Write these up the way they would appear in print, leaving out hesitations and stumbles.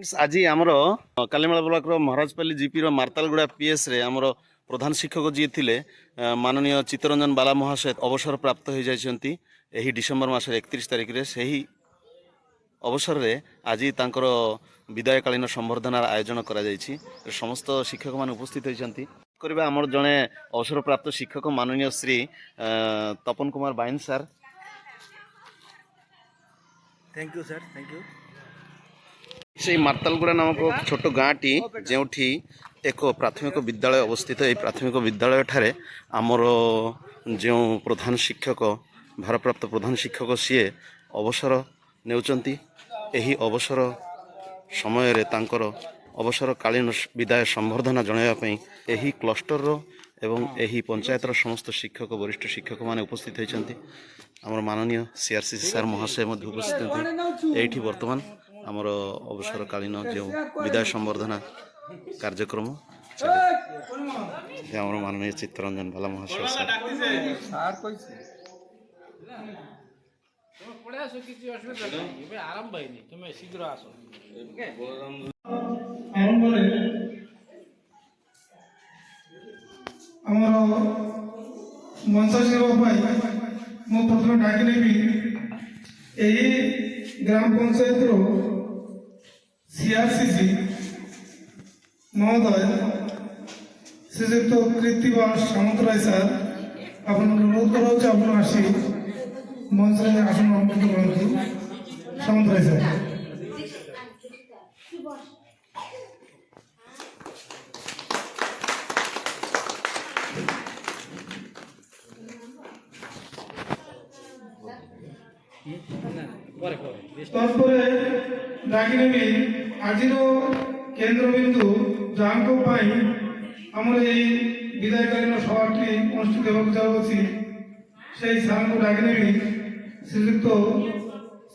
आज आमर Kalimela block महाराजपाली GP मार्तालगुड़ा PS रे आमर प्रधान शिक्षक जी थे माननीय चित्तरंजन बाला महाशय अवसर प्राप्त हो जाती डिसेम्बर मास 31 तारिख रे सही अवसर रे आज तांकर विदायकालीन संबर्धनार आयोजन करा जायछि। समस्त शिक्षक मान उपस्थित होइछन्ति। करबा आमर जने अवसर प्राप्त शिक्षक माननीय श्री तपन कुमार बाइन sir. Thank you sir, thank you. से मार्तालगुड़ा नामक छोट गाँटी जोठी एक प्राथमिक विद्यालय अवस्थित है। प्राथमिक विद्यालय ठारे आमर जो प्रधान शिक्षक भारप्राप्त प्रधान शिक्षक सी अवसर नेउचंती। एही अवसर समय रे तांकर अवसरकालीन विदाय संबर्धना जणाइबा एही क्लस्टर एवं एही पंचायत समस्त शिक्षक वरिष्ठ शिक्षक माने उपस्थित होइछन्ति। आमर माननीय सीआरसीसी सर महाशय मध्य उपस्थित होती। एठी वर्तमान आमर अवसरकालीन जो विदाय संबर्धना कार्यक्रम आमर माननीय चित्तरंजन बाला महाशय मु प्रथम डाकी नेबी यही ग्राम पंचायत रो सीआरसीसी महोदय श्रीजुक्त कृतिवास सामंतराय सर अपन अनुरोध कराऊँ आप आसी मंच में आसन अलंकृत करूँ। सामंतराय सर डाकी नेबी आज केन्द्र बिंदु जहाँ आमर विदायकालीन सभाटी अनुष्ठित होगाची से सार को डाकी नेबी श्रीजुक्त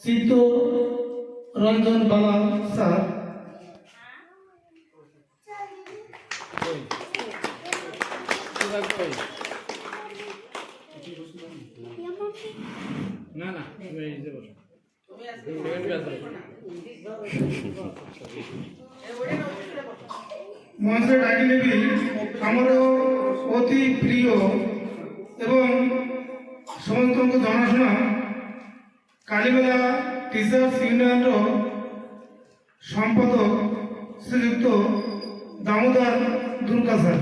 चित्तरंजन बाला सर। मंच डाकी नेबी आमर अति प्रिय एवं समस्त को जनाशुना कालीमेला टीचर्स यूनियन रो संपादक श्रीजुक्त दामोदर दुर्गा सर।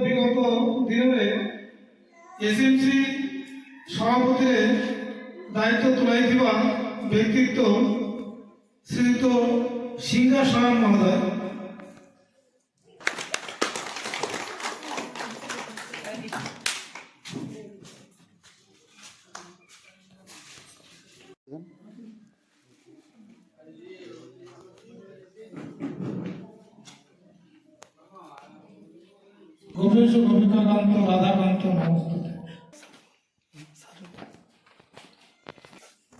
विगत दिन में एसएमसी सभापति दायित्व तुलाई व्यक्तित्व श्रीयुक्त सिंगा स्वयं महोदय। गोपेश गोपिकाकांत राधाकांत नमस्ते।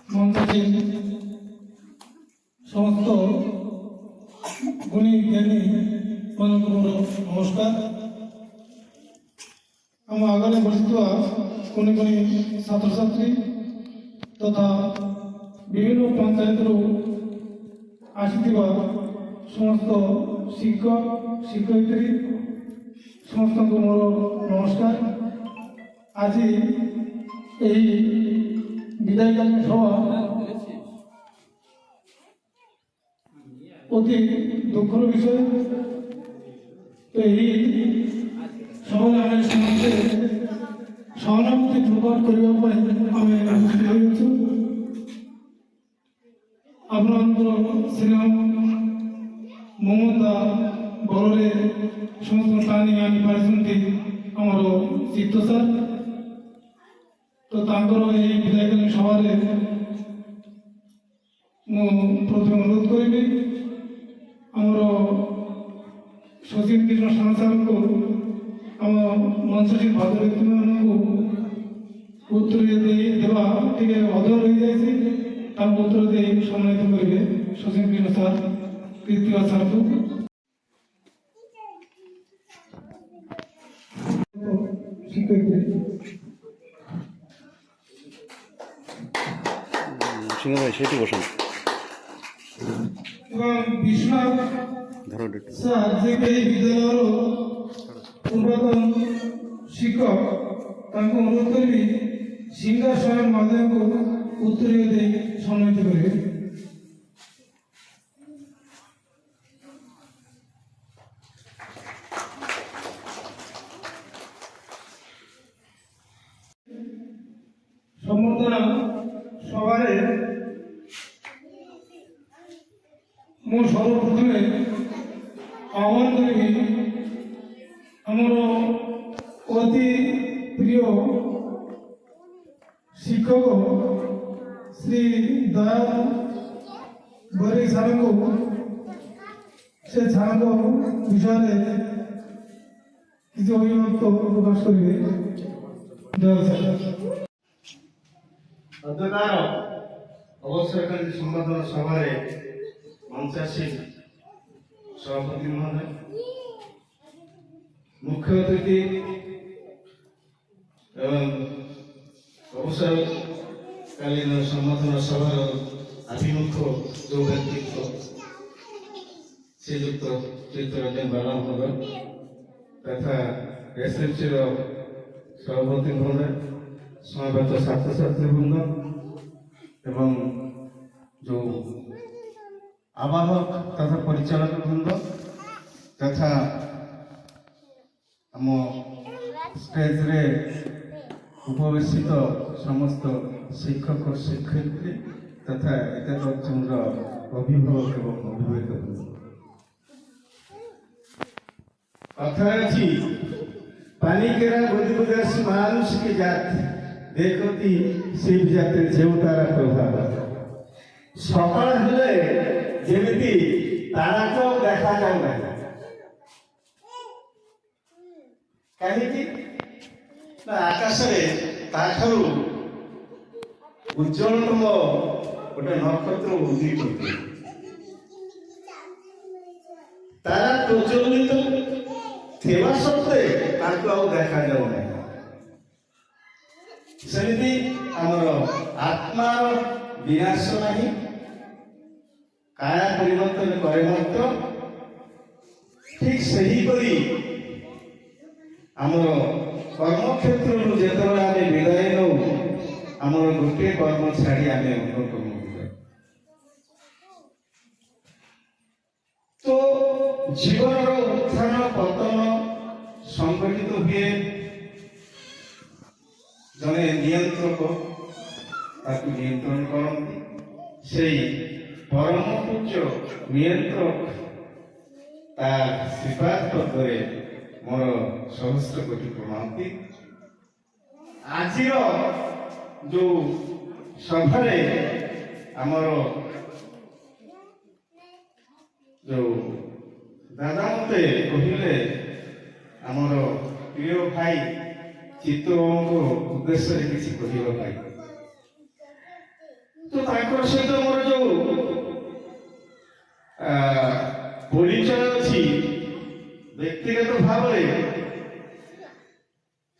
मंत्री समस्त गुणी ज्ञानी मानक नमस्कार। आम आगे बढ़ुवा कुनि कुनि छात्र छात्री तथा विभिन्न पंचायत आसिथिबा समस्त शिक्षक शिक्षयित्री समस्त को मोर नमस्कार। आज यही विदायकालीन सभा अति दुखर विषय। तो यही सभा आम समस्ते सहानुभूति प्रकट करने आप स्नेह ममता बल समस्त टाणी आनी पारिछन्ति आमर चित्त सर। तो तांकर यही विदायकालीन सभा मु प्रथम अनुरोध करी आमर सचिन कृष्ण साह सर को आम मंचटी भाग व्यक्ति उत्तर देवा टे अधर हो जाए ତାଙ୍କୁ ଉତ୍ତର ଦେଇ ସମ୍ମାନିତ କରିବେ ସଚିନ ପ୍ରିୟ ସାର୍ ତୃତୀୟ ସାର୍କୁ ଶିକ୍ଷୟିତ୍ରୀ সিংহ ভাই সেটি বসুন এবং বিশ্বনাথ ধরো একটু। স্যার যে এই বিদ্যালୟର ପୂର୍ବତନ ଶିକ୍ଷକ ତାଙ୍କୁ ଅନୁରୋଧ କରିବି ସିଙ୍ଗା ସ୍ୱୟଂ ମାଧ୍ୟମକୁ ଉତ୍ତରୀୟ ଦେଇ ସମ୍ମାନିତ କରିବେ ସମ୍ବର୍ଦ୍ଧନା ସଭାରେ ମୁଁ ସର୍ବପ୍ରଥମେ ଆହ୍ୱାନ କରିବି ଆମର ଅତି ପ୍ରିୟ ଶିକ୍ଷକ ଶ୍ରୀ ଦୟାଲ ବରେଇ ସାର୍ଙ୍କୁ ସେ ସାର୍ଙ୍କ ବିଷୟରେ କିଛି ଅଭିମତ ପ୍ରକାଶ କରିବେ ଜୟ ସାର୍ ଅଧ୍ୟକ୍ଷାର ଅବସରକାରୀ ସମ୍ବର୍ଦ୍ଧନା ସଭାରେ ମଞ୍ଚାସୀନ ସଭାପତି ମହୋଦୟ ମୁଖ୍ୟ ଅତିଥି ଏବଂ ଅବସରକାଳୀନ ସମ୍ବର୍ଦ୍ଧନା ସଭାର ଆଭିମୁଖ୍ୟ ଯେଉଁ ବ୍ୟକ୍ତିତ୍ୱ ଶ୍ରୀଯୁକ୍ତ ଚିତ୍ତରଞ୍ଜନ ବାଲା ମହୋଦୟ ତଥା ଏସ୍ଏମ୍ସିର ସଭାପତି ମହୋଦୟ ସମବେତ ଛାତ୍ରଛାତ୍ରୀବୃନ୍ଦ ଏବଂ ଯେଉଁ ଆବାହକ ତଥା ପରିଚାଳକ ବୃନ୍ଦ ତଥା ଆମ ଷ୍ଟେଜରେ ଉପବେଶିତ ସମସ୍ତ ଶିକ୍ଷକ ଶିକ୍ଷୟିତ୍ରୀ ତଥା ଏକଦର ଅଭିଭାବକ ଏବଂ ଅଭିଭାବକ ବୃନ୍ଦ କଥା ଅଛି पानी केरा बुद्धि बुद्धासी मानुष की जात देखती शिव जाते जेउ तारा प्रभाव सकाळ हेले जेमिति तारा को देखा जाउ ना काहेकि ना आकाश रे ताठरू उज्जवलतम गोटे नक्षत्र उदित होते तारा प्रज्वलित ଥିବା ସତ୍ତ୍ୱେ ତାଙ୍କୁ ଆଉ ଦେଖାଯାଉ ନାହିଁ ସେମିତି ଆମର ଆତ୍ମାର ବିନାଶ ନାହିଁ କାୟା ପରିବର୍ତ୍ତନ କରେ ମଧ୍ୟ ଠିକ ସେହିପରି ଆମର କର୍ମକ୍ଷେତ୍ରରୁ ଯେତେବେଳେ ଆମେ ବିଦାୟ ନେଉ ଆମର ଗୋଟିଏ କର୍ମ ଛାଡ଼ି ଆମେ ଅନ୍ୟ କର୍ମକୁ ଯାଉ ତ ଜୀବନର ଉତ୍ଥାନ ପତନ ସଂଗଠିତ ହୁଏ ଜଣେ ନିୟନ୍ତ୍ରକ ତାକୁ ନିୟନ୍ତ୍ରଣ କରନ୍ତି ସେଇ ପରମ ପୂଜ୍ୟ ନିୟନ୍ତ୍ରକ ତା ଶ୍ରୀପାଦ ପଦରେ ମୋର ସହସ୍ର କୋଟି ପ୍ରଣାନ୍ତି ଆଜିର ଯୋଉ ସଭାରେ ଆମର ଯୋଉ ଦାଦା ମତେ କହିଲେ ଆମର ପ୍ରିୟ ଭାଇ ଚିତ୍ତବାବୁଙ୍କ ଉଦ୍ଦେଶ୍ୟରେ କିଛି କହିବା ପାଇଁ ତ ତାଙ୍କର ସହିତ ମୋର ଯୋଉ ପରିଚୟ ଅଛି ବ୍ୟକ୍ତିଗତ ଭାବରେ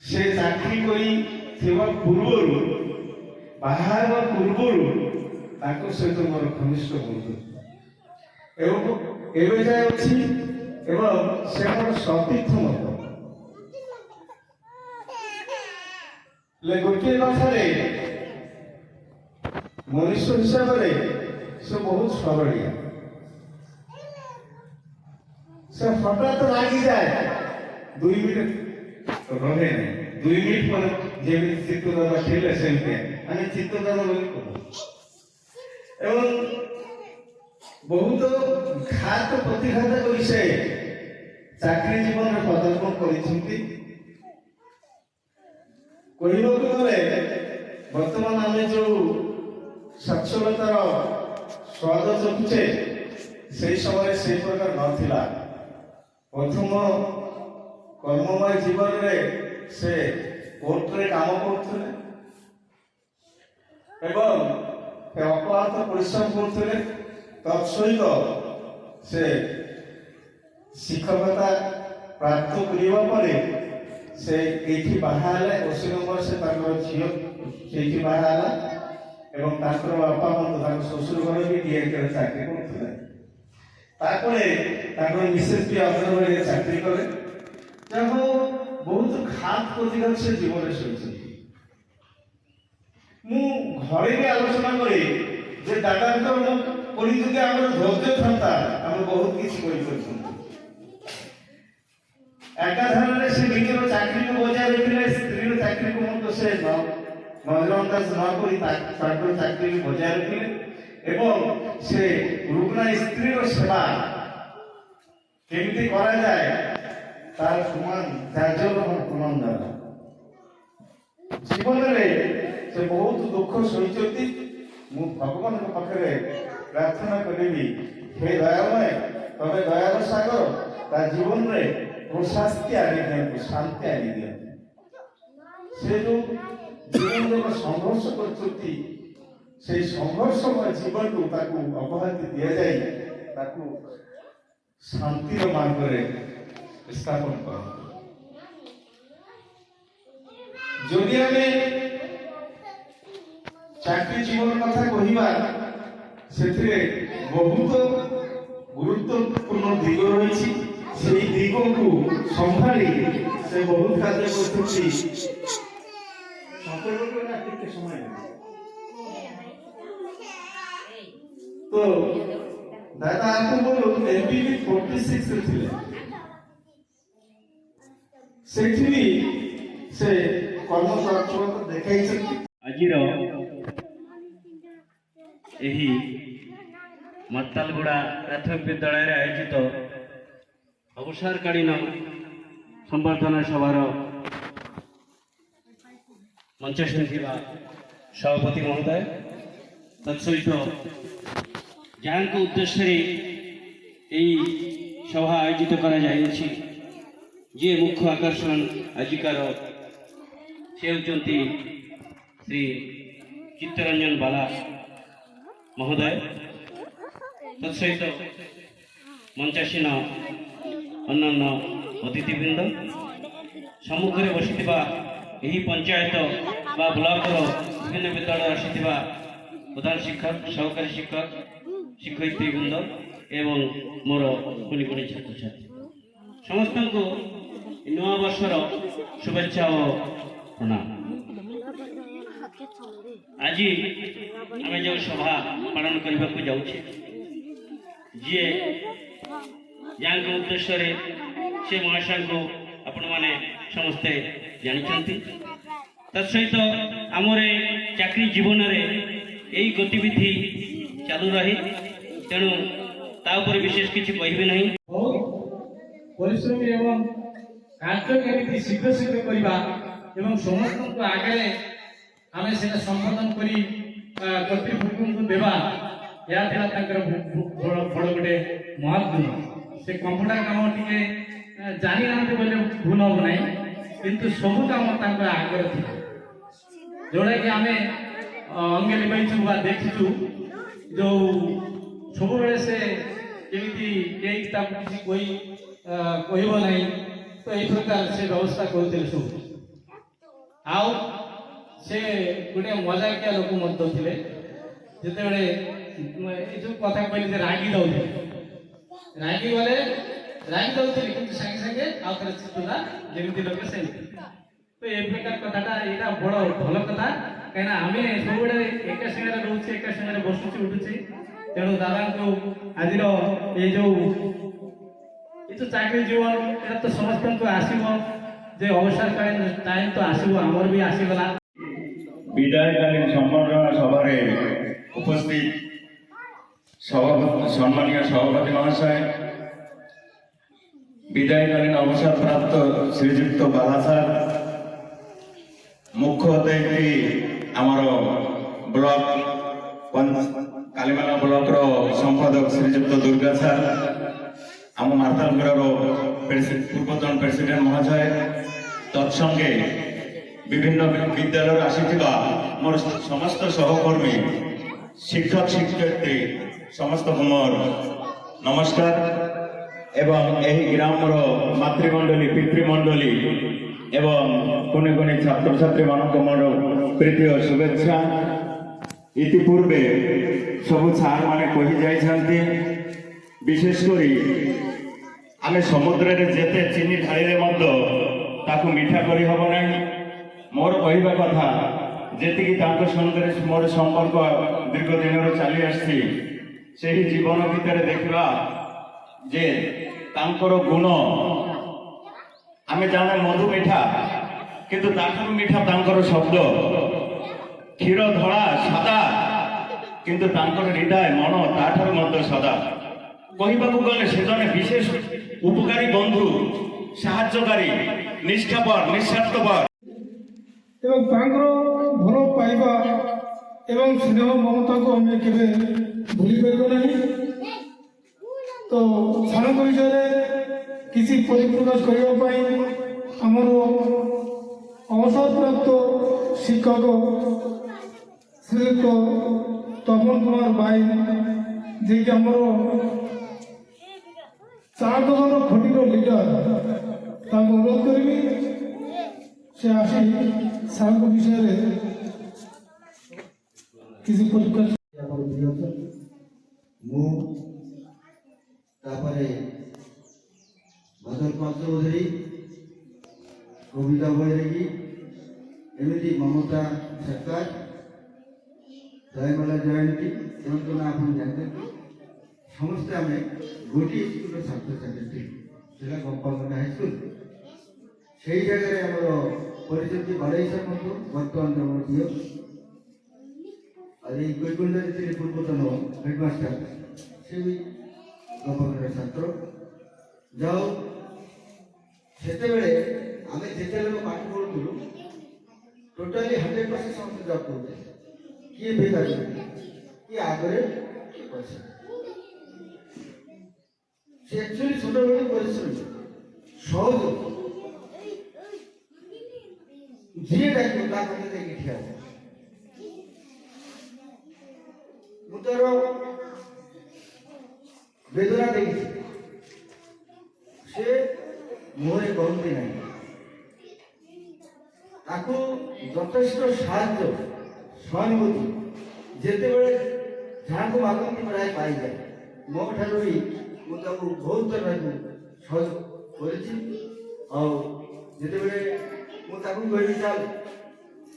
ସେ ଚାକିରି କରିଥିବା ପୂର୍ବରୁ ବାହା ହେବା ପୂର୍ବରୁ ତାଙ୍କ ସହିତ ମୋର ଘନିଷ୍ଠ ବନ୍ଧୁ ଏବଂ ଏବେ ଯାଏ ଅଛି ଏବଂ ସେ ମୋର ସତୀର୍ଥ ମଧ୍ୟ ଗୋଟିଏ କଥାରେ ମନୁଷ୍ୟ ହିସାବରେ ସେ ବହୁତ ସରଳିଆ ସେ ହଠାତ୍ ଲାଗିଯାଏ 2 ମିନିଟ୍ ରହେ ନାହିଁ 2 ମିନିଟ୍ ପରେ ଯେମିତି ଚିତ୍ତ ଦାଦା ଥିଲେ ସେମିତି ଆମେ ଚିତ୍ତ ଦାଦା ବୋଲି କହୁ ଏବଂ ବହୁତ ଘାତ ପ୍ରତିଘାତ କରି ସେ ଚାକିରି ଜୀବନରେ ପଦାର୍ପଣ କରିଛନ୍ତି କହିବାକୁ ଗଲେ ବର୍ତ୍ତମାନ ଆମେ ଯୋଉ ସାକ୍ଷରତାର ସ୍ୱାଦ ଚଖୁଛେ ସେଇ ସମୟରେ ସେଇ ପ୍ରକାର ନଥିଲା ପ୍ରଥମ କର୍ମମୟ ଜୀବନରେ ସେ କୋର୍ଟରେ କାମ କରୁଥିଲେ ଏବଂ ସେ ଅକ୍ଳାନ୍ତ ପରିଶ୍ରମ କରୁଥିଲେ। ତତ୍ ସହିତ ସେ ଶିକ୍ଷକତା ପ୍ରାପ୍ତ କରିବା ପରେ ସେ ଏଇଠି ବାହା ହେଲେ। 80 ନମ୍ବର ସେ ତାଙ୍କର ଝିଅ ସେଇଠି ବାହା ହେଲା ଏବଂ ତାଙ୍କର ବାପା ମଧ୍ୟ ତାଙ୍କ ଶ୍ୱଶୁର ଘର ବି ଡିଆଇଟିରେ ଚାକିରି କରୁଥିଲେ। ତାପରେ ତାଙ୍କର ମିସେସ୍ ବି ଅଙ୍ଗନବାଡ଼ିରେ ଚାକିରି କଲେ। ଯାହା ବହୁତ ଘାତ ପ୍ରତିଘାତ ସେ ଜୀବନରେ ଶୋଇଛନ୍ତି। ମୁଁ ଘରେ ବି ଆଲୋଚନା କରେ ଯେ ଦାଦାଙ୍କ ପରି ଯଦି ଆମର ଧୈର୍ଯ୍ୟ ଥାନ୍ତା ଆମେ ବହୁତ କିଛି କରିପାରିଥାନ୍ତୁ। ଏକାଧାରରେ ସେ ନିଜର ଚାକିରିକୁ ବଜାୟ ରଖିଲେ, ସ୍ତ୍ରୀର ଚାକିରିକୁ ମଧ୍ୟ ସେ ନଜରଅନ୍ଦାଜ ନ କରି ତାଙ୍କର ଚାକିରି ବଜାୟ ରଖିଲେ ଏବଂ ସେ ରୁଗ୍ଣା ସ୍ତ୍ରୀର ସେବା କେମିତି କରାଯାଏ ତାର ପ୍ରମାଣ ଦେଲା। ଜୀବନରେ ସେ ବହୁତ ଦୁଃଖ ସହିଛନ୍ତି। ମୁଁ ଭଗବାନଙ୍କ ପାଖରେ ପ୍ରାର୍ଥନା କରିବି, ହେ ଦୟାମୟ, ତମେ ଦୟାର ସାଗର, ତା ଜୀବନରେ ପ୍ରଶାନ୍ତି ଆଣି ଦିଅନ୍ତୁ, ଶାନ୍ତି ଆଣି ଦିଅନ୍ତୁ। ସେ ଯୋଉ ଜୀବନର ସଂଘର୍ଷ କରୁଛନ୍ତି সেই সংঘর্ষময় জীবনକୁ ତାକୁ ଅବହାତି ଦିଆଯାଇ ତାକୁ ଶାନ୍ତିର ମାର୍ଗରେ ସ୍ଥାପନ କରନ୍ତୁ। ଯଦି ଆମେ ଚାକିରି ଜୀବନ କଥା କହିବା, ସେଥିରେ ବହୁତ ଗୁରୁତ୍ୱପୂର୍ଣ୍ଣ ଦିଗ ରହିଛି। সেই দিগକୁ ସମ୍ଭାଳି ସେ ବହୁତ କାର୍ଯ୍ୟ କରୁଛନ୍ତି। ଟିକେ ସମୟ तो दादा आपको बोलो एमपीपी 46 रे थिले सेठी भी से कर्म तत्व देखाई छथि। आजिर एही मत्तालगुड़ा प्राथमिक विद्यालय आयोजित अवसरकालीन संवर्धना सभार मंचस्थन थिबा सभापति महोदय तत्सहित जहाँ उद्देश्य सभा आयोजित करा जायछि, जे मुख्य आकर्षण आजिकार से होचंती श्री चित्तरंजन बाला महोदय तत्सहित मंचासीन अन्यान्य अतिथिवृंद सम्मुखें बसिथिबा एही पंचायत बा ब्लॉकर विभिन्न विद्यालय आसिथिबा प्रधान शिक्षक, सहकारी शिक्षक, शिक्षयित्रीवृंद एवं मोर कुनि कुनि छात्र छात्री समस्त को नया वर्षर शुभेच्छा और प्रणाम। आज आम जो सभा पालन करने को जाऊे जी जहाँ उद्देश्य से महाशय को आपण मैंने समस्ते जानते तत्सहित आमर चाकरी जीवन में यही गतिविधि चालू रही तेणु तापर विशेष किसी कहबे नहीं। परिश्रमी एवं कार्य केमिति शीघ्र शीघ्र करवा एवं समस्त को आगे आम से संबोधन करी कर्तृपक्ष को देवा या बड़ गोटे महत्व से कंप्यूटर काम टे जानी ना बोले भूल हम ना किंतु सब काम आगे थी जोड़ा कि आम अंगे लिपाइचु बा देखिचु जो सब बेले से केमिति किसी कोई कहब ना तो यही प्रकार से व्यवस्था करते सब आउ से गोटे मजाकिया लोक थे जिते बड़े जो कथा कहली रागी दौले रागी गले रागी दौली कि सागे सागे आउ थे चितुला जमी लोके से तो ये प्रकार कथाटा यहाँ बड़ भल कथा कहीं आम सब एक सागर रोचे एक सागर बसुचे उठुचे तेणु दादा को आज ये जो चाकरी जीवन ये तो समस्त को आसब जे अवसरकालीन टाइम तो आसब आमर भी आसीगला। विदायकालीन संबर्धना सभा उपस्थित सम्मानीय सभापति महाशय, विदायकालीन अवसर प्राप्त श्रीजुक्त बाला सार, मुख्य अतिथि आमर ब्लॉक कालीमाला ब्लॉक संपादक श्रीजुक्त दुर्गा सार, आम मार्तालगुड़ार पूर्वतन प्रेसिडेंट महाशय, तत्संगे विभिन्न विद्यालय आसी मोर समस्त सहकर्मी শিক্ষক শিক্ষয়িত্রী ସମସ୍ତଙ୍କୁ ମୋର ନମସ୍କାର ଏବଂ ଏହି ଗ୍ରାମର ମାତୃମଣ୍ଡଳୀ ପିତୃମଣ୍ଡଳୀ ଏବଂ କୁନି କୁନି ଛାତ୍ରଛାତ୍ରୀମାନଙ୍କୁ ମୋର ପ୍ରୀତି ଓ ଶୁଭେଚ୍ଛା। ଇତିପୂର୍ବେ ସବୁ ସାର୍ ମାନେ କହି ଯାଇଛନ୍ତି, ବିଶେଷ କରି ଆମେ ସମୁଦ୍ରରେ ଯେତେ ଚିନି ଢାଳିଲେ ମଧ୍ୟ ତାକୁ ମିଠା କରିହେବ ନାହିଁ। ମୋର କହିବା କଥା, ଯେତିକି ତାଙ୍କ ସଙ୍ଗରେ ମୋର ସମ୍ପର୍କ ଦୀର୍ଘ ଦିନରୁ ଚାଲି ଆସିଛି, ସେହି ଜୀବନ ଭିତରେ ଦେଖିବା ଯେ ତାଙ୍କର ଗୁଣ ଆମେ ଜାଣେ ମଧୁ ମିଠା, କିନ୍ତୁ ତାଠାରୁ ମିଠା ତାଙ୍କର ଶବ୍ଦ। କ୍ଷୀର ଧଳା ସାଦା, କିନ୍ତୁ ତାଙ୍କର ହୃଦୟ ମନ ତାଠାରୁ ମଧ୍ୟ ସାଦା। କହିବାକୁ ଗଲେ ସେ ଜଣେ ବିଶେଷ ଉପକାରୀ ବନ୍ଧୁ, ସାହାଯ୍ୟକାରୀ, ନିଷ୍ଠାପର, ନିଃସ୍ୱାର୍ଥପର ଏବଂ ତାଙ୍କର ଭଲ ପାଇବା ଏବଂ ସ୍ନେହ ମମତାକୁ ଆମେ କେବେ ଭୁଲିପାରିବ ନାହିଁ। ତ ସାରଙ୍କ ବିଷୟରେ କିଛି ପରିପ୍ରକାଶ କରିବା ପାଇଁ ଆମର ଅବସରପ୍ରାପ୍ତ ଶିକ୍ଷକ ଶ୍ରୀଯୁକ୍ତ ତପନ କୁମାର ଭାଇ, ଯିଏକି ଆମର ଚା ଦୋକାନ ଖଟିର ଲିଡର, ତାଙ୍କୁ ଅନୁରୋଧ କରିବି ସେ ଆସି ସାରଙ୍କ ବିଷୟରେ କିଛି ପରିପ୍ରକାଶ। ମୁଁ ତାପରେ ଭଦ୍ରକାନ୍ତ ଚୌଧୁରୀ, କବିତା ବୈରାଗୀ, ଏମିତି ମମତା ସରକାର, ଜୟମାଲା ଜୟନ୍ତୀ, ଏମାନଙ୍କ ନାଁ ଆପଣ ଜାଣିଛନ୍ତି। ସମସ୍ତେ ଆମେ ଗୋଟିଏ ସ୍କୁଲର ଛାତ୍ରଛାତ୍ରୀ, ସେଟା ଗୋପାଳକଟା ହାଇସ୍କୁଲ। ସେଇ ଜାଗାରେ ଆମର ପରିଚିତ ବାଡ଼େଇ ସାର୍ ମଧ୍ୟ ବର୍ତ୍ତମାନ ଆମର ଝିଅ, আর এই কৈকুণ্ডারে তিনি পূর্বতন হেডমাস্টার, সে গোপালকটার ছাত্র। যাও সেতবে আমি যেতবে পাঠ পড়ুলু টোটালি 100% সমস্ত জব করতে, কিଏ বেকার কি আগে কি পয়সা, সে অ্যাকচুয়ালি ছোটবেলা পরিশ্রমী সহজ, ଯିଏ ଡାକିବ ତା ପାଖରେ ଯାଇକି ଠିଆ ହେବ। ମୁଁ ତାର ବେଦନା ଦେଖିଛି, ସେ ମୁହଁରେ କହନ୍ତି ନାହିଁ। ତାକୁ ଯଥେଷ୍ଟ ସାହାଯ୍ୟ ସହାନୁଭୂତି ଯେତେବେଳେ ଯାହାକୁ ମାଗନ୍ତି ପ୍ରାୟ ପାଇଯାଏ। ମୋ ଠାରୁ ବି ମୁଁ ତାକୁ ବହୁତ ତାକୁ ସହଯୋଗ କରିଛି। ଆଉ ଯେତେବେଳେ ମୁଁ ତାକୁ କହିବି ଚାଲ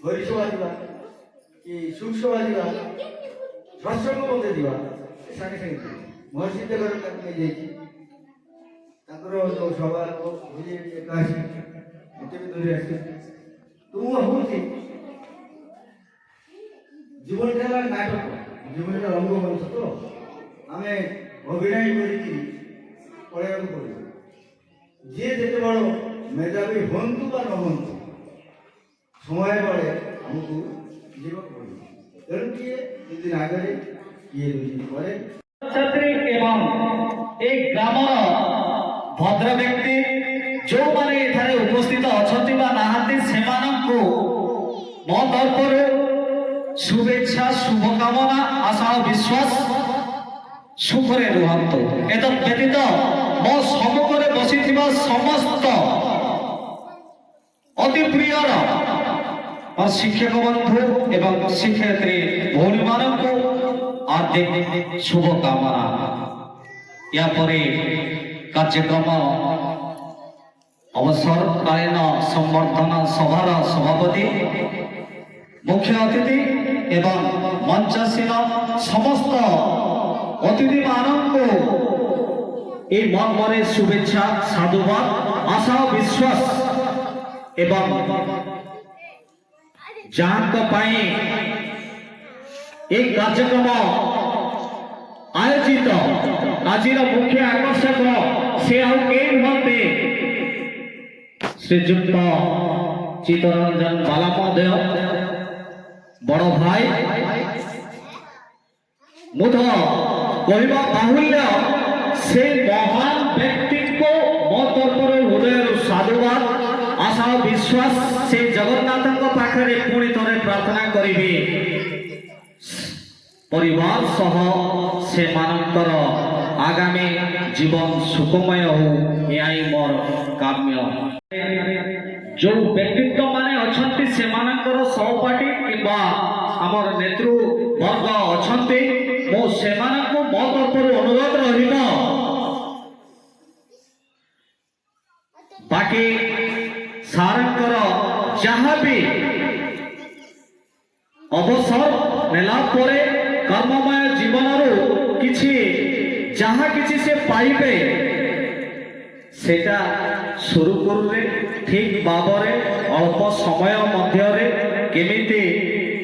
ହରିସଭା ଯିବା କି ସୁଖସଭା ଯିବା, ସତ୍ସଙ୍ଗ ମଧ୍ୟ ଯିବା, ସାଙ୍ଗେ ସାଙ୍ଗେ ମହର୍ଷି ଦେବର ତାକୁ ନେଇଯାଇଛି। ତାଙ୍କର ଯେଉଁ ସଭା ଏକାଅଶୀ ଏତେ ବି ଧରି ଆସିଛନ୍ତି। ତ ମୁଁ ଭାବୁଛି ଜୀବନଟା ହେଲା ନାଟକ, ଜୀବନଟା ରଙ୍ଗମଞ୍ଚ। ତ ଆମେ ଅଭିନୟ କରିକି ପଳେଇବାକୁ ପଡ଼ିବ। ଯିଏ ଯେତେ ବଡ଼ মেধাবী হন্তু বা ন হন্তু, সময় বলে ଆମକୁ ଯିବାକୁ ପଡ଼ିବ। ତେଣୁ କିଏ ଦୁଇଦିନ ଆଗରେ, କିଏ ଦୁଇଦିନ ପରେ। ଛାତ୍ରୀ ଏବଂ এই ଗ୍ରାମର ଭଦ୍ର ବ୍ୟକ୍ତି ଯେଉଁମାନେ ଏଠାରେ ଉପସ୍ଥିତ ଅଛନ୍ତି ବା ନାହାନ୍ତି, ସେମାନଙ୍କୁ ମୋ ତରଫରୁ শুভেচ্ছা, শুভকামনা, আশা ও বিশ্বাস সুখরে রুহন্তু। এতদ ব্যতীত ମୋ ସମ୍ମୁଖରେ ବସିଥିବା ସମସ୍ତ অতি প্রিয়র और शिक्षक बंधु एवं शिक्षयित्री भौणी मानक हार्दिक शुभकामना। या परे कार्यक्रम अवसरकालीन संवर्धना सभार सभापति, मुख्य अतिथि एवं मंचासीन समस्त अतिथि मानक এই মর্মরে শুভেচ্ছা, সাধুবাদ, আশা ও বিশ্বাস এবং যাহাଙ୍କ ପାଇଁ এই কার্যক্রম আয়োজিত আজির মুখ্য আকর্ষক সে ଆଉ କେହି ନୁହନ୍ତି, ଶ୍ରୀଯୁକ୍ତ ଚିତ୍ତରଞ୍ଜନ ବାଲା ମହୋଦୟ, ବଡ଼ ଭାଇ। ମୁଁ ତ କହିବା ବାହୁଲ୍ୟ से महान व्यक्ति को मो तरफर हृदय साधुवाद, आशा और विश्वास से जगन्नाथ पाखे पुणी थे प्रार्थना करी परिवार सह से मानकर आगामी जीवन सुखमय हो यही मोर काम्य जो व्यक्तित्व माने अछंती से मानकर सहपाठी किबा हमर नेतृवर्ग अछंती मो से मानको मो तरफ अनुरोध रहिबो बाकी सारंकर जहाँ भी अवसर नेला परे कर्ममय जीवन किछि जहाँ किछि से पाइबे सेटा सुरुकुरुरे ठीक भावरे अल्प समय मध्यरे केमिति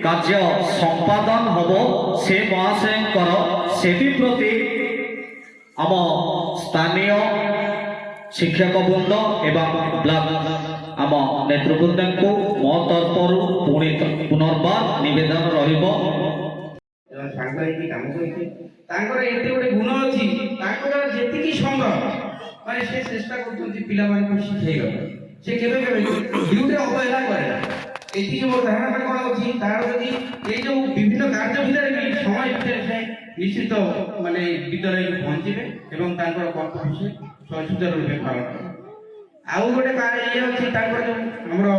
कार्य संपादन हबो से महाशयकर सेति प्रति आम स्थानीय शिक्षक वृंद एवं ब्लॉक आम नेतृवृंद को मो तरफर पुनर्बार निवेदन रहिबो ସାଙ୍ଗ ହେଇକି କାମ କରିছে ତାଙ୍କର ଏତେ ଗୋଟେ ଗୁଣ ଅଛି ତାଙ୍କର ଯେତିକି ସମ୍ଭବ ମାନେ ସେ ଚେଷ୍ଟା କରୁଛନ୍ତି ପିଲାମାନଙ୍କୁ ଶିଖେଇବା ସେ କେବେ କେବେ ଡ୍ୟୁଟିରେ ଅବହେଳା କରେ ନା ଏତିକି ମୋର ଧାରଣା କ'ଣ ଅଛି ତାର ଯଦି ଏଇ ଯୋଉ ବିଭିନ୍ନ କାର୍ଯ୍ୟ ଭିତରେ ବି ସମୟ ଭିତରେ ସେ ନିଶ୍ଚିତ ମାନେ ବିଦ୍ୟାଳୟକୁ ପହଞ୍ଚିବେ ଏବଂ ତାଙ୍କର କର୍ତ୍ତବ୍ୟ ସେ ସୁଚାରୁ ରୂପେ ପାଳନ କରିବେ ଆଉ ଗୋଟେ ଇଏ ଅଛି ତାଙ୍କର ଯୋଉ ଆମର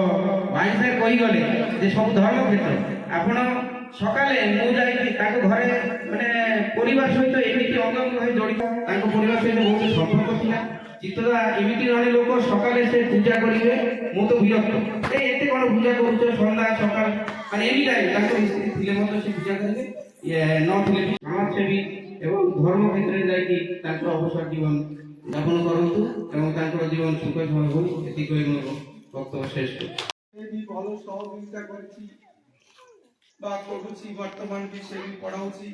ଭାଇ ସାହେବ କହିଗଲେ ଯେ ସବୁ ଧର୍ମ କ୍ଷେତ୍ର ଆପଣ ସକାଳେ ମୁଁ ଯାଇକି ତାଙ୍କ ଘରେ ମାନେ ପରିବାର ସହିତ ଏମିତି ଅଙ୍ଗଙ୍ଗ ହୋଇ ଜଡ଼ିତ ତାଙ୍କ ପରିବାର ସହିତ ବହୁତ ସମ୍ପର୍କ ଥିଲା ଚିତ୍ତଦା ଏମିତି ଜଣେ ଲୋକ ସକାଳେ ସେ ପୂଜା କରିବେ ମୁଁ ତ ବିରକ୍ତ ଏତେ କ'ଣ ପୂଜା କରୁଛ ସନ୍ଧ୍ୟା ସକାଳ ମାନେ ଏନି ଟାଇମ୍ ତାଙ୍କ ସ୍ତ୍ରୀ ଥିଲେ ମଧ୍ୟ ସେ ପୂଜା କରିବେ ନଥିଲେ ସମାଜସେବୀ ଏବଂ ଧର୍ମ କ୍ଷେତ୍ରରେ ଯାଇକି ତାଙ୍କର ଅବସର ଜୀବନ ଯାପନ କରନ୍ତୁ ଏବଂ ତାଙ୍କର ଜୀବନ ସୁଖମୟ ହଉ ଏତିକି କହି ମୋର ବକ୍ତବ୍ୟ ଶେଷ କରୁଛି। ଭଲ ସହযোଗିତା କରିଛି বা କରୁଛି ବର୍ତ୍ତମାନ ବି ସେ ବି ପଢ଼ାଉଛି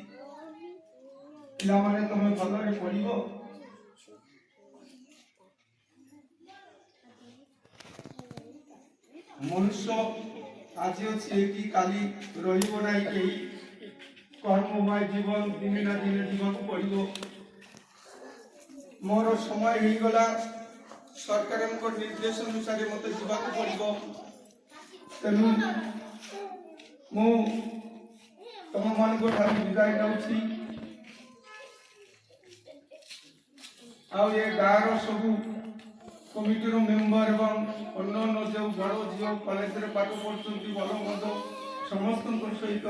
ପିଲାମାନେ ତମେ ଭଲରେ ପଢ଼ିବ ମନୁଷ୍ୟ ଆଜି ଅଛି କି କାଲି ରହିବ ନାହିଁ କେହି କର୍ମମୟ ଜୀବନ ଦିନେ ନା ଦିନେ ଯିବାକୁ ପଡ଼ିବ ମୋର ସମୟ ହେଇଗଲା ସରକାରଙ୍କ ନିର୍ଦ୍ଦେଶ ଅନୁସାରେ ମୋତେ ଯିବାକୁ ପଡ଼ିବ ତେଣୁ ମୁଁ ତମମାନଙ୍କ ଠାରୁ ବିଦାୟ ନେଉଛି ଆଉ ଏ ଗାଁର ସବୁ କମିଟିର ମେମ୍ବର ଏବଂ ଅନ୍ୟାନ୍ୟ ଯେଉଁ ବଡ଼ ଝିଅ କଲେଜରେ ପାଠ ପଢ଼ୁଛନ୍ତି ଭଲ ମନ୍ଦ ସମସ୍ତଙ୍କ ସହିତ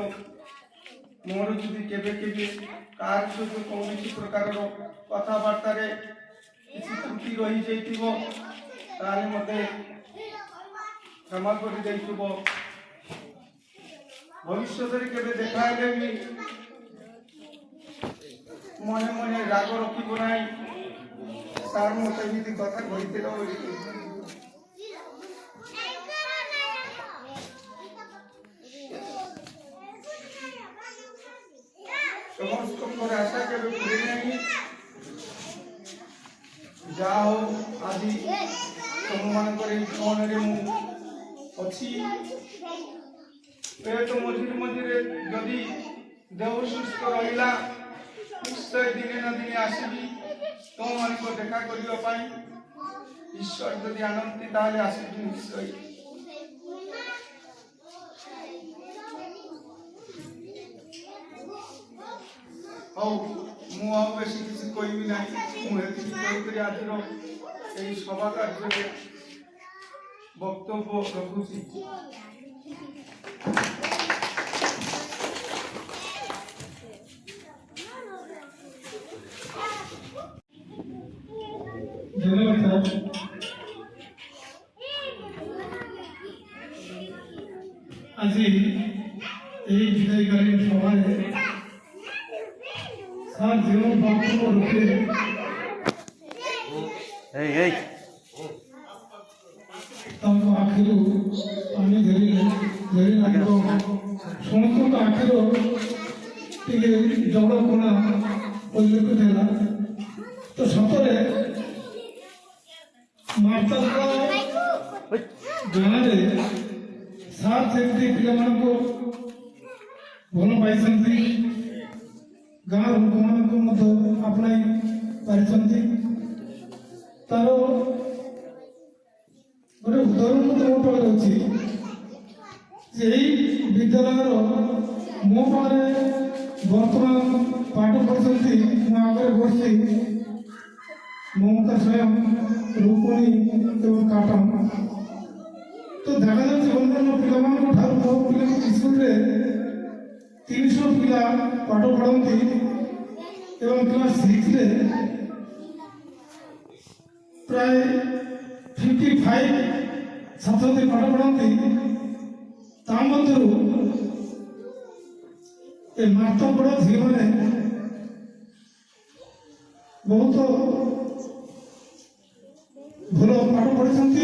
ମୋର ଯଦି କେବେ କେବେ କାହାର ସହିତ କୌଣସି ପ୍ରକାରର କଥାବାର୍ତ୍ତାରେ କିଛି ତ୍ରୁଟି ରହିଯାଇଥିବ ତାହେଲେ ମୋତେ କ୍ଷମା କରିଦେଇଥିବ ଭବିଷ୍ୟତରେ କେବେ ଦେଖା ହେଲେ ବି ମନେ ମନେ ରାଗ ରଖିବ ନାହିଁ ସାର୍ ମୋତେ ଏମିତି କଥା କହିଥିଲ ବୋଲି ସମସ୍ତଙ୍କର ଆଶା କେବେ ପୁରେ ନାହିଁ ଯାହା ହଉ ଆଜି ତମମାନଙ୍କର ଏଇ ଭ୍ରମଣରେ ମୁଁ ଅଛି ତ ମଝିରେ ମଝିରେ ଯଦି ଦେହ ସୁସ୍ଥ ରହିଲା ନିଶ୍ଚୟ ଦିନେ ନା ଦିନେ ଆସିବି ତୁମମାନଙ୍କ ଦେଖା କରିବା ପାଇଁ ଈଶ୍ୱର ଯଦି ଆଣନ୍ତି ତାହେଲେ ଆସିବି ନିଶ୍ଚୟ ହଉ ମୁଁ ଆଉ ବେଶୀ କିଛି କହିବି ନାହିଁ ମୁଁ ଏତିକି କହିକରି ଆଜିର ଏହି ସଭା କାର୍ଯ୍ୟରେ ବକ୍ତବ୍ୟ ରଖୁଛି ধন্যবাদ স্যার আজি এই বিদায়কালীন সভায় স্যার যেমন বক্তব্য রূপে ତାଙ୍କ ଆଖିରୁ ପାଣି ଝରି ଲାଗିବ ସମସ୍ତଙ୍କ ଆଖିରୁ ଟିକେ ଜଳ କୋଣା ପରିଲକ୍ଷିତ ହେଲା ତ ସତରେ ମାର୍ତ୍ତଙ୍କ ଗାଁରେ ସାର୍ ଯେମିତି ପିଲାମାନଙ୍କୁ ଭଲ ପାଇଛନ୍ତି ଗାଁ ଲୋକମାନଙ୍କୁ ମଧ୍ୟ ଆପଣାଇ ପାରିଛନ୍ତି ତାର ଗୋଟେ ଉଦାହରଣ ମୋ ପାଖରେ ଅଛି ଯେ ଏଇ ବିଦ୍ୟାଳୟର ମୋ ପାଖରେ ବର୍ତ୍ତମାନ ପାଠ ପଢ଼ୁଛନ୍ତି ମୋ ଆଗରେ ବସି ମମତା ସ୍ୱୟଂ ରୂପଣୀ ଏବଂ କାଟନ। ତ ଦେଖାଯାଉଛି ଅନ୍ୟାନ୍ୟ ପିଲାମାନଙ୍କ ଠାରୁ ମୋ ପିଲା ସ୍କୁଲରେ 300 ପିଲା ପାଠ ପଢ଼ନ୍ତି ଏବଂ କ୍ଲାସ୍ 6ରେ ପ୍ରାୟ 55 ଛାତ୍ରଛାତ୍ରୀ ପାଠ ପଢ଼ନ୍ତି। ତା ମଧ୍ୟରୁ ଏ ମାଷ୍ଟପଢ଼ା ଝିଅମାନେ ବହୁତ ଭଲ ପାଠ ପଢ଼ିଛନ୍ତି।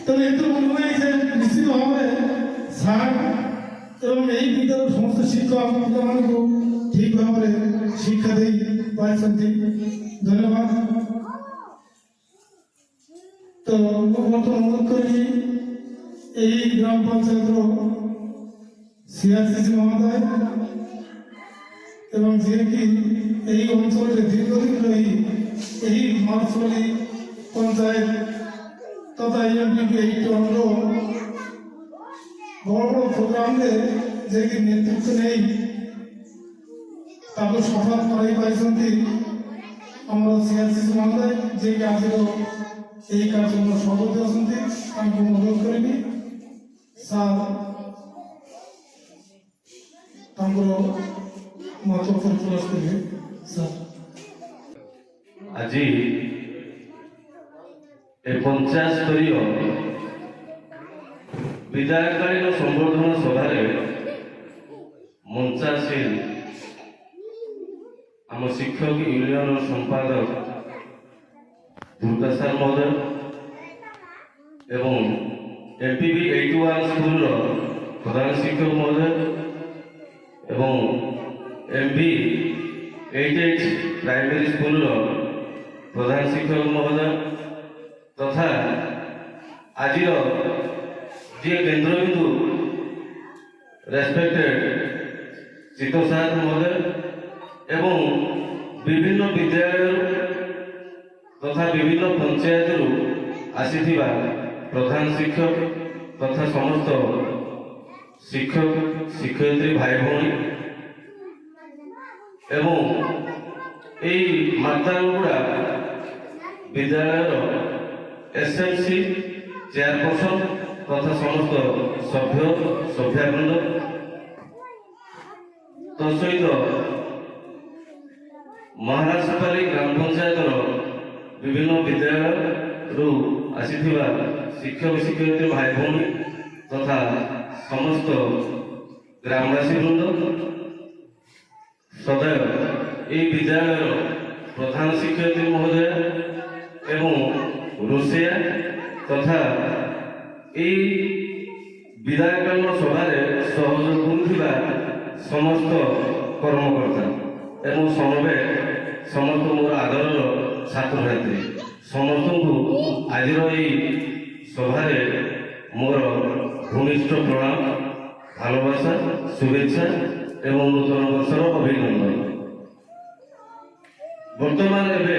ତେଣୁ ଏଥିରୁ ମନେ ନାହିଁ ଯେ ନିଶ୍ଚିତ ଭାବରେ ସାର୍ ଏବଂ ଏହି ବିଦ୍ୟାଳୟର ସମସ୍ତ ଶିକ୍ଷକ ପିଲାମାନଙ୍କୁ ଠିକ ଭାବରେ ଶିକ୍ଷା ଦେଇ ପାରିଛନ୍ତି। ଧନ୍ୟବାଦ। ତ ମୁଁ ବହୁତ ଅନୁରୋଧ କରିବି ଏହି ଗ୍ରାମ ପଞ୍ଚାୟତର CRCC ମହୋଦୟ ଏବଂ ଯିଏକି ଏହି ଅଞ୍ଚଳରେ ଦୀର୍ଘଦିନ ରହି ଏହି ମହାଶୁଣୀ ପଞ୍ଚାୟତ ତଥା EMP-8 ବଡ଼ ବଡ଼ ପ୍ରୋଗ୍ରାମରେ ଯିଏକି ନେତୃତ୍ୱ ନେଇ ତାକୁ ସଫଳ କରାଇ ପାରିଛନ୍ତି ଆମର CRCC ମହୋଦୟ, ଯିଏକି ଆଜିର ଏହି କାର୍ଯ୍ୟକ୍ରମର ସଭାପତି ଅଛନ୍ତି। ତାଙ୍କୁ ଅନୁରୋଧ କରିବି ସାର୍ ତାଙ୍କର ମତ ପ୍ରକାଶ କରିବେ। ସାର୍ ଆଜି ଏ ପଞ୍ଚାୟତ ସ୍ତରୀୟ ବିଦାୟକାଳୀନ ସମ୍ବର୍ଦ୍ଧନା ସଭାରେ ମଞ୍ଚାସୀନ ଆମ ଶିକ୍ଷକ ୟୁନିୟନ ସମ୍ପାଦକ ଦୁର୍ଗା ସାର୍ ମହୋଦୟ ଏବଂ MPB-81 ସ୍କୁଲର ପ୍ରଧାନ ଶିକ୍ଷକ ମହୋଦୟ ଏବଂ MB-88 ପ୍ରାଇମେରୀ ସ୍କୁଲର ପ୍ରଧାନ ଶିକ୍ଷକ ମହୋଦୟ ତଥା ଆଜିର ଯିଏ କେନ୍ଦ୍ରବିନ୍ଦୁ ରେସ୍ପେକ୍ଟେଡ୍ ଚିତ୍ତ ସାର୍ ମହୋଦୟ ଏବଂ ବିଭିନ୍ନ ବିଦ୍ୟାଳୟରୁ ତଥା ବିଭିନ୍ନ ପଞ୍ଚାୟତରୁ ଆସିଥିବା ପ୍ରଧାନ ଶିକ୍ଷକ ତଥା ସମସ୍ତ ଶିକ୍ଷକ ଶିକ୍ଷୟିତ୍ରୀ ଭାଇ ଭଉଣୀ ଏବଂ এই ମାତାଲଗୁଡ଼ା ବିଦ୍ୟାଳୟର SMC ଚେୟାରପର୍ସନ ତଥା ସମସ୍ତ ସଭ୍ୟ ସଭ୍ୟାବୃନ୍ଦ ତତ୍ସହିତ ମହାରାଜପାଲି ଗ୍ରାମ ପଞ୍ଚାୟତର ବିଭିନ୍ନ ବିଦ୍ୟାଳୟରୁ ଆସିଥିବା ଶିକ୍ଷକ ଶିକ୍ଷୟିତ୍ରୀ ଭାଇ ଭଉଣୀ ତଥା ସମସ୍ତ ଗ୍ରାମବାସୀ ବୃନ୍ଦ ସଦୟ এই ବିଦ୍ୟାଳୟର ପ୍ରଧାନ ଶିକ୍ଷୟିତ୍ରୀ ମହୋଦୟ ଏବଂ ରୋଷେୟା ତଥା এই ବିଦାୟକାଳୀନ ସଭାରେ ସହଯୋଗ କରୁଥିବା ସମସ୍ତ କର୍ମକର୍ତ୍ତା ଏବଂ ସମବେତ ସମସ୍ତ ମୋର ଆଦରର ଛାତ୍ରଛାତ୍ରୀ ସମସ୍ତଙ୍କୁ ଆଜିର এই ସଭାରେ ମୋର ଘନିଷ୍ଠ ପ୍ରଣାମ ভালোবাসা শুভেচ্ছা এবং নূতন বর্ষর অভিনন্দন। বর্তমান এবে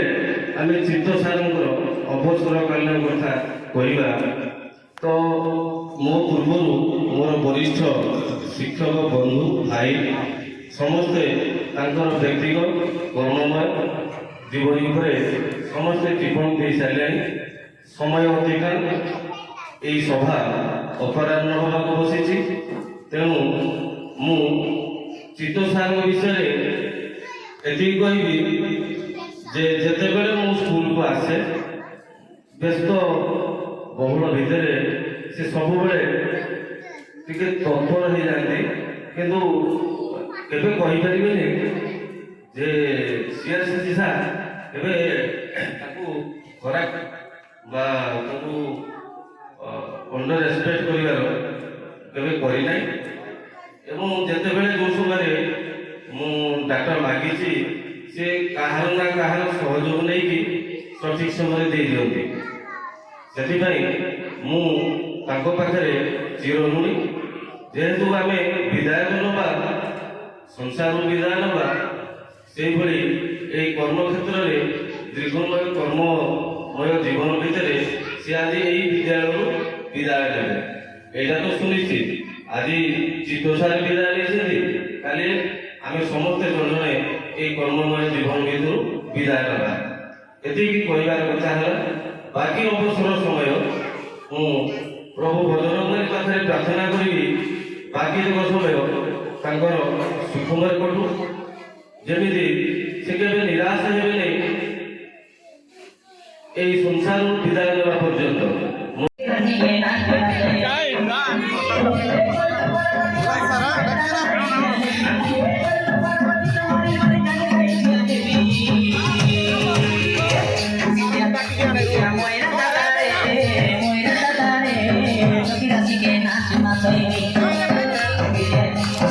আমি চিত্ত সারঙ্কর অবসরকালীন কথা কহিবা তো ମୋ ପୂର୍ବରୁ ମୋର ବରିଷ୍ଠ ଶିକ୍ଷକ ବନ୍ଧୁ ଭାଇ ସମସ୍ତେ ତାଙ୍କର ବ୍ୟକ୍ତିଗତ କର୍ମମୟ ଜୀବନୀ ଉପରେ ସମସ୍ତେ ଟିପ୍ପଣୀ ଦେଇସାରିଲେଣି। ସମୟ ଅତିକ୍ରାନ୍ତ ଏହି ସଭା ଅପରାହ୍ନ ହେବାକୁ ବସିଛି। ତେଣୁ ମୁଁ ଚିତ୍ତ ସାରଙ୍କ ବିଷୟରେ ଏତିକି କହିବି ଯେ ଯେତେବେଳେ ମୁଁ ସ୍କୁଲକୁ ଆସେ ବ୍ୟସ୍ତ ବହୁଳ ଭିତରେ ସେ ସବୁବେଳେ ଟିକେ ତତ୍ପର ହେଇଯାନ୍ତି, କିନ୍ତୁ କେବେ କହିପାରିବେନି ଯେ CRCC ସାର୍ କେବେ ତାକୁ ଖରାପ ବା ତାକୁ ଅଣ୍ଡର ରେସ୍ପେକ୍ଟ କରିବାର କେବେ କରିନାହିଁ। ଏବଂ ଯେତେବେଳେ ଯେଉଁ ସମୟରେ ମୁଁ ଡାଟା ମାଗିଛି ସେ କାହାର ନା କାହାର ସହଯୋଗ ନେଇକି ସଠିକ ସମୟରେ ଦେଇଦିଅନ୍ତି। ସେଥିପାଇଁ ମୁଁ ତାଙ୍କ ପାଖରେ ଚିରଋଣୀ। ଯେହେତୁ ଆମେ ବିଦାୟ ନେବା ସଂସାରରୁ ବିଦାୟ ନେବା ସେଇଭଳି ଏହି କର୍ମକ୍ଷେତ୍ରରେ ଦୀର୍ଘମୟ କର୍ମମୟ ଜୀବନ ଭିତରେ ସେ ଆଜି ଏହି ବିଦ୍ୟାଳୟରୁ ବିଦାୟ ନେବେ। ଏଇଟା ତ ସୁନିଶ୍ଚିତ। ଆଜି ଚିତ୍ତ ସାର୍ ବିଦାୟ ନେଇଛନ୍ତି, କାଲି ଆମେ ସମସ୍ତେ ଜଣେ এই কর্মময় জীবন ভিতରୁ বিদায় ନେବା। ଏତିକି କହିବାର କଥା ହେଲା। ବାକି ଅବସର ସମୟ ମୁଁ ପ୍ରଭୁ ଭଜନଙ୍କ ପାଖରେ ପ୍ରାର୍ଥନା କରିବି ବାକି ତକ ସମୟ ତାଙ୍କର ସୁଖମୟ କଟୁ, ଯେମିତି ସେ କେବେ ନିରାଶ ହେବେ ନାହିଁ এই ସଂସାରରୁ ବିଦାୟ ନେବା ପର୍ଯ୍ୟନ୍ତ।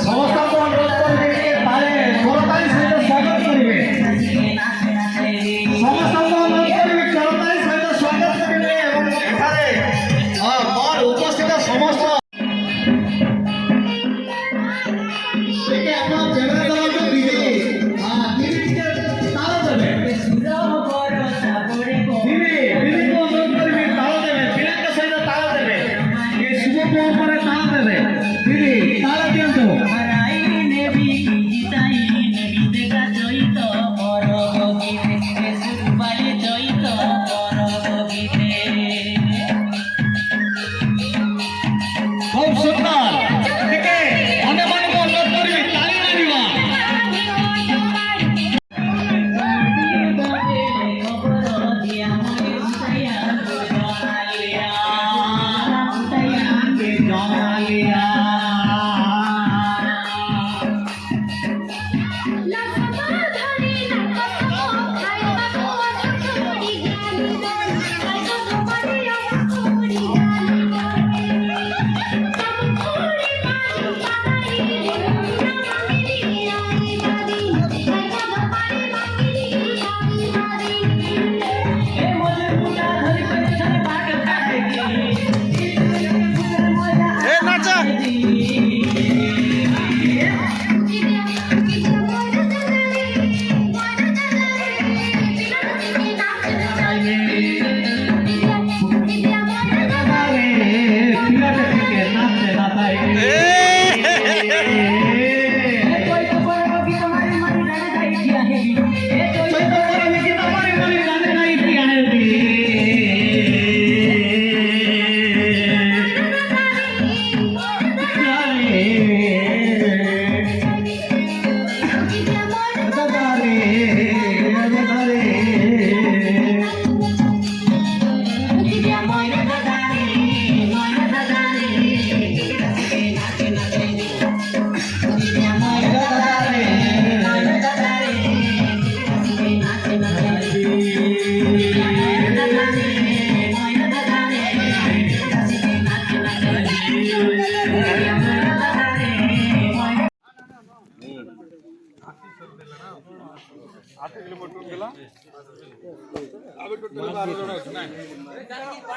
ସମସ୍ତଙ୍କୁ ଅନୁରୋଧ କରିବେ ଯେ ତାଳେ କରତାଳି ସହିତ ସ୍ୱାଗତ କରିବେ। ସମସ୍ତଙ୍କୁ ଅନୁରୋଧ କରିବେ କରତାଳି ସହିତ ସ୍ୱାଗତ କରିବେ ଏବଂ ଏଠାରେ ମୋର ଉପସ୍ଥିତ ସମସ୍ତ ଟିକେ ଆପଣ ଜେଗା ଦବାକୁ ଦିଦି ଦିଦି ଟିକେ ତାଳ ଦେବେ। ଦିଦି ଦିଦିଙ୍କୁ ଅନୁରୋଧ କରିବେ ତାଳ ଦେବେ, ପିଲାଙ୍କ ସହିତ ତାଳ ଦେବେ, ଏ ଶୁଭ ପରେ ତାଳ ଦେବେ। ଦିଦି ତାଳ ଦିଅନ୍ତୁ। খুব সুন্দর। ଟିକେ ଅନ୍ୟମାନଙ୍କୁ ଅନୁରୋଧ କରିବି ତାଳି ମାରିବା।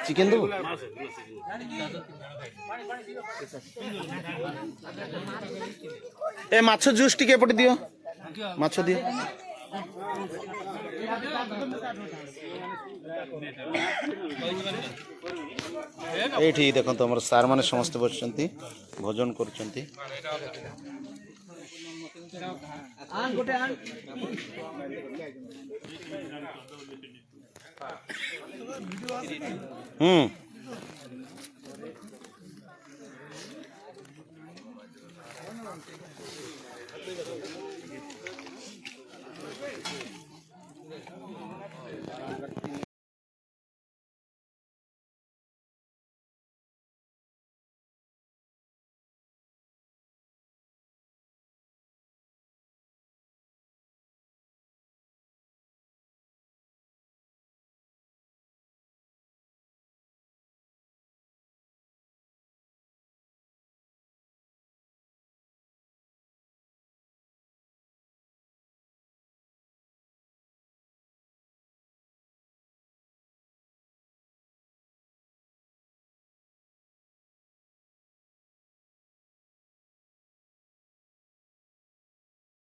চিকেন দেবো? ଏ ମାଛ ଜୁସ୍ ଟିକେ ଏପଟେ ଦିଅ, ମାଛ ଦିଅ। ଏଇଠି ଦେଖନ୍ତୁ ଆମର ସାର୍ ମାନେ ସମସ୍ତେ ବସିଛନ୍ତି, ଭୋଜନ କରୁଛନ୍ତି। ହୁଁ